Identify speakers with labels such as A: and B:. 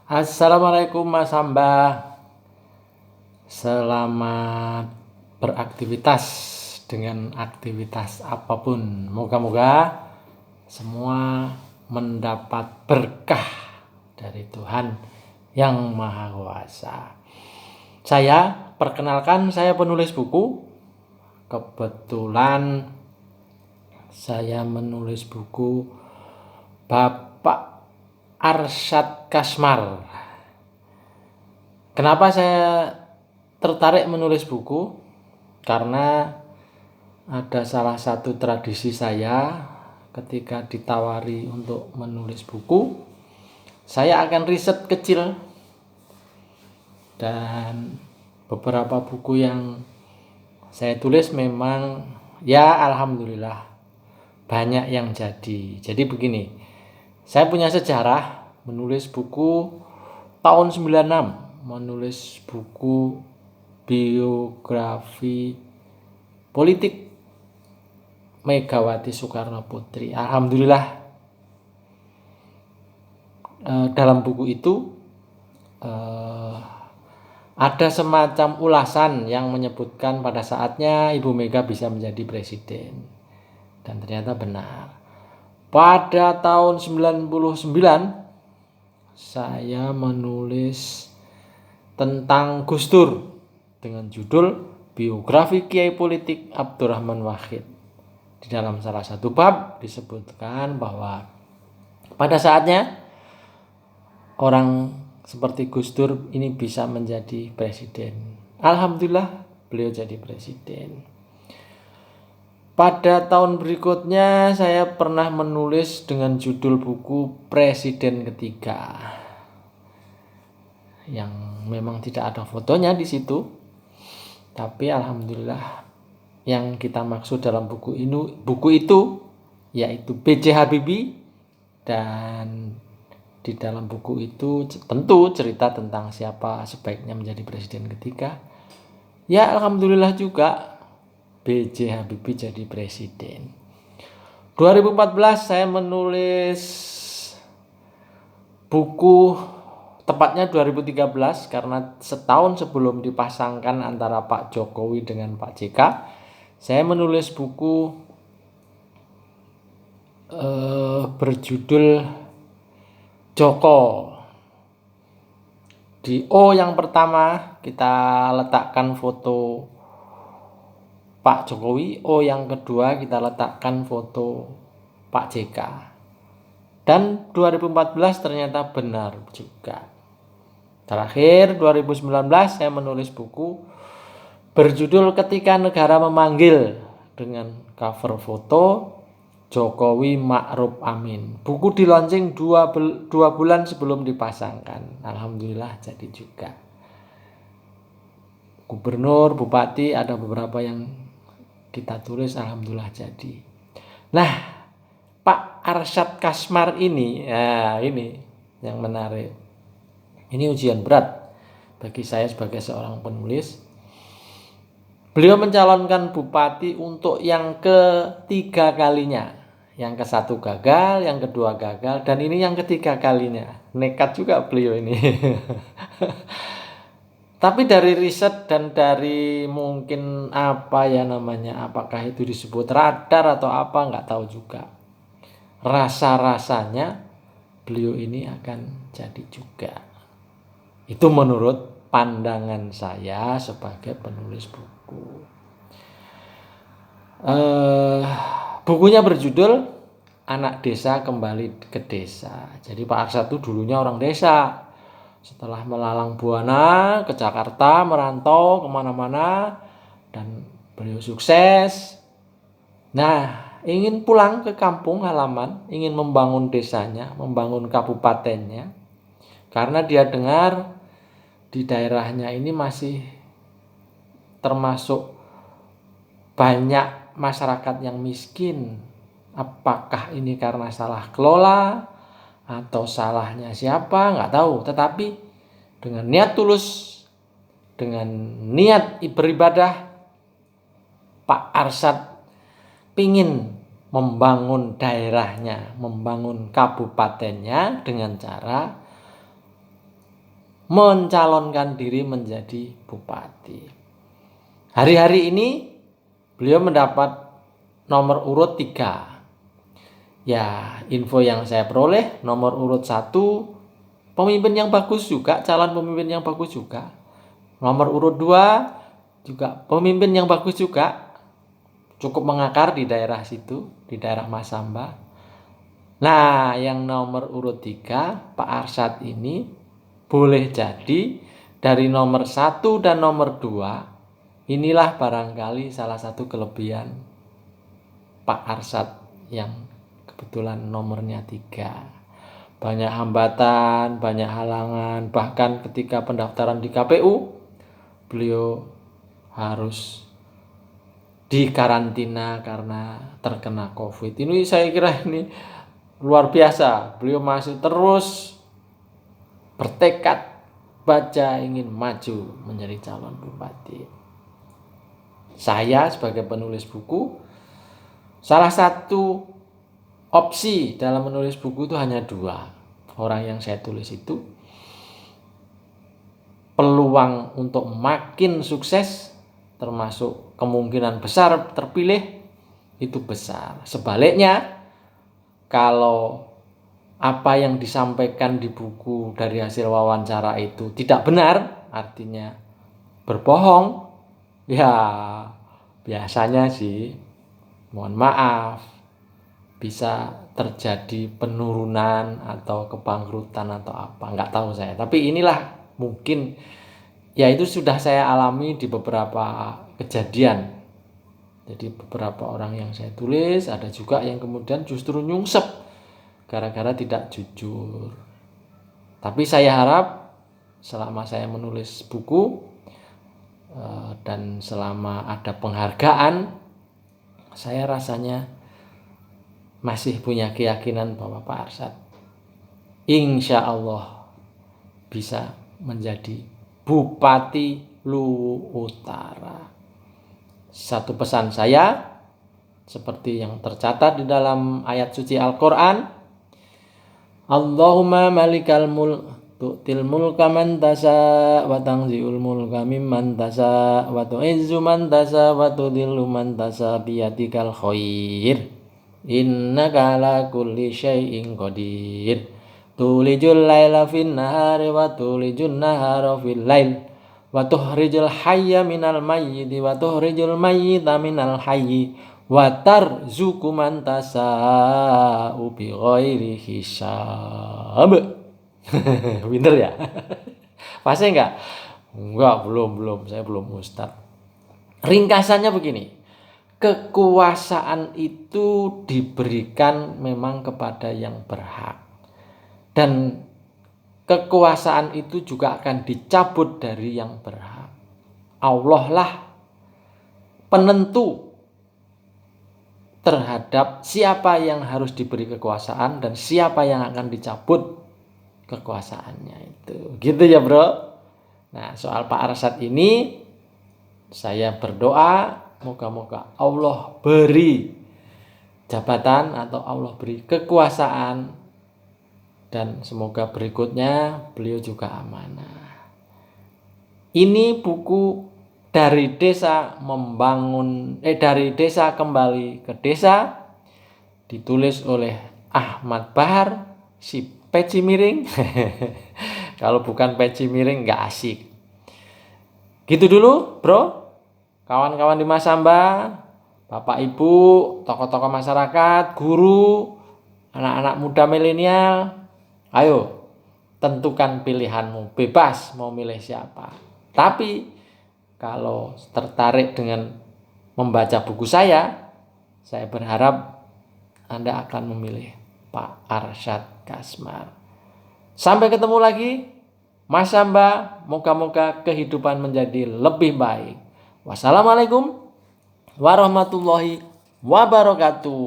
A: Assalamualaikum Mas Hamba. Selamat beraktivitas dengan aktivitas apapun. Moga-moga semua mendapat berkah dari Tuhan yang Maha Kuasa. Saya penulis buku. Kebetulan saya menulis buku Bapak Arsyad Kasmar. Kenapa saya tertarik menulis buku? Karena ada salah satu tradisi saya ketika ditawari untuk menulis buku, saya akan riset kecil dan beberapa buku yang saya tulis memang ya alhamdulillah banyak yang jadi. Jadi begini, saya punya sejarah menulis buku tahun 96, menulis buku biografi politik Megawati Soekarno Putri. Alhamdulillah dalam buku itu ada semacam ulasan yang menyebutkan pada saatnya Ibu Mega bisa menjadi presiden. Dan ternyata benar. Pada tahun 99 saya menulis tentang Gus Dur dengan judul Biografi Kiai Politik Abdurrahman Wahid. Di dalam salah satu bab disebutkan bahwa pada saatnya orang seperti Gus Dur ini bisa menjadi presiden. Alhamdulillah beliau jadi presiden. Pada tahun berikutnya saya pernah menulis dengan judul buku Presiden Ketiga, yang memang tidak ada fotonya di situ, tapi alhamdulillah yang kita maksud dalam buku itu yaitu B.J. Habibie, dan di dalam buku itu tentu cerita tentang siapa sebaiknya menjadi presiden ketiga. Ya alhamdulillah juga B.J. Habibie jadi presiden. 2014 saya menulis buku, tepatnya 2013, karena setahun sebelum dipasangkan antara Pak Jokowi dengan Pak JK, saya menulis buku berjudul Joko. Di O yang pertama kita letakkan foto Pak Jokowi, O yang kedua kita letakkan foto Pak JK. Dan 2014 ternyata benar juga. Terakhir 2019 saya menulis buku berjudul Ketika Negara Memanggil, dengan cover foto Jokowi Ma'ruf Amin. Buku di launching 2 bulan sebelum dipasangkan. Alhamdulillah jadi juga. Gubernur, bupati, ada beberapa yang kita tulis, alhamdulillah jadi. Nah, Pak Arsyad Kasmar ini, ya ini yang menarik. Ini ujian berat bagi saya sebagai seorang penulis. Beliau mencalonkan bupati untuk yang ketiga kalinya. Yang ke satu gagal, yang kedua gagal, dan ini yang ketiga kalinya. Nekat juga beliau ini. Tapi dari riset dan dari mungkin apakah itu disebut radar atau apa, nggak tahu juga. Rasa-rasanya beliau ini akan jadi juga. Itu menurut pandangan saya sebagai penulis buku. Bukunya berjudul Anak Desa Kembali ke Desa. Jadi Pak Arsyad itu dulunya orang desa. Setelah melalang buana ke Jakarta, merantau kemana-mana, dan beliau sukses. Nah, ingin pulang ke kampung halaman, ingin membangun desanya, membangun kabupatennya, karena dia dengar di daerahnya ini masih termasuk banyak masyarakat yang miskin. Apakah ini karena salah kelola atau salahnya siapa, nggak tahu. Tetapi dengan niat tulus, dengan niat beribadah, Pak Arsyad pingin membangun daerahnya, membangun kabupatennya dengan cara mencalonkan diri menjadi bupati. Hari-hari ini beliau mendapat nomor urut 3. Ya, info yang saya peroleh, nomor urut 1 pemimpin yang bagus juga, calon pemimpin yang bagus juga. Nomor urut 2 juga pemimpin yang bagus juga, cukup mengakar di daerah situ, di daerah Masamba. Nah, yang nomor urut 3, Pak Arsyad ini boleh jadi dari nomor 1 dan nomor 2, inilah barangkali salah satu kelebihan Pak Arsyad yang kebetulan nomornya 3. Banyak hambatan, banyak halangan, bahkan ketika pendaftaran di KPU, beliau harus dikarantina karena terkena COVID. Ini saya kira ini luar biasa. Beliau masih terus bertekad baja ingin maju menjadi calon bupati. Saya sebagai penulis buku, salah satu opsi dalam menulis buku itu hanya 2. Orang yang saya tulis itu peluang untuk makin sukses, termasuk kemungkinan besar terpilih, itu besar. Sebaliknya, kalau apa yang disampaikan di buku dari hasil wawancara itu tidak benar, artinya berbohong, ya biasanya sih, mohon maaf, bisa terjadi penurunan atau kebangkrutan atau apa, nggak tahu saya. Tapi inilah mungkin, ya itu sudah saya alami di beberapa kejadian. Jadi beberapa orang yang saya tulis, ada juga yang kemudian justru nyungsep gara-gara tidak jujur. Tapi saya harap selama saya menulis buku dan selama ada penghargaan, saya rasanya masih punya keyakinan bahwa Pak Arsyad insya Allah bisa menjadi Bupati Luwu Utara. Satu pesan saya, seperti yang tercatat di dalam ayat suci Al-Quran, Allahumma malikal mulk tu'til mulka man tasha wa tanzi'ul mulka mimman tasha wa tu'izzu man tasha wa tudhillu man tasha biyadikal khair innaka ala kulli syai'in qadir tulijul laila fin nahari wa tulijun nahara fil lail wa tukhrijul hayya minal mayyiti wa tukhrijul mayyita minal hayyi wa tarzuqu man tasa'u bi ghairi hisab. Pinter ya? Pasti enggak? Enggak, belum, saya belum ustaz. Ringkasannya begini, kekuasaan itu diberikan memang kepada yang berhak, dan kekuasaan itu juga akan dicabut dari yang berhak. Allah lah penentu terhadap siapa yang harus diberi kekuasaan dan siapa yang akan dicabut kekuasaannya itu. Gitu ya bro. Nah, soal Pak Arsyad ini saya berdoa moga-moga Allah beri jabatan atau Allah beri kekuasaan, dan semoga berikutnya beliau juga amanah. Ini buku dari desa dari desa kembali ke desa, ditulis oleh Ahmad Bahar, si peci miring. Kalau bukan peci miring nggak asik. Gitu dulu bro, kawan-kawan di Masamba, bapak ibu, tokoh-tokoh masyarakat, guru, anak-anak muda milenial, ayo tentukan pilihanmu, bebas mau milih siapa. Tapi kalau tertarik dengan membaca buku saya berharap Anda akan memilih Pak Arsyad Kasmar. Sampai ketemu lagi, Masamba, moga-moga kehidupan menjadi lebih baik. Wassalamualaikum warahmatullahi wabarakatuh.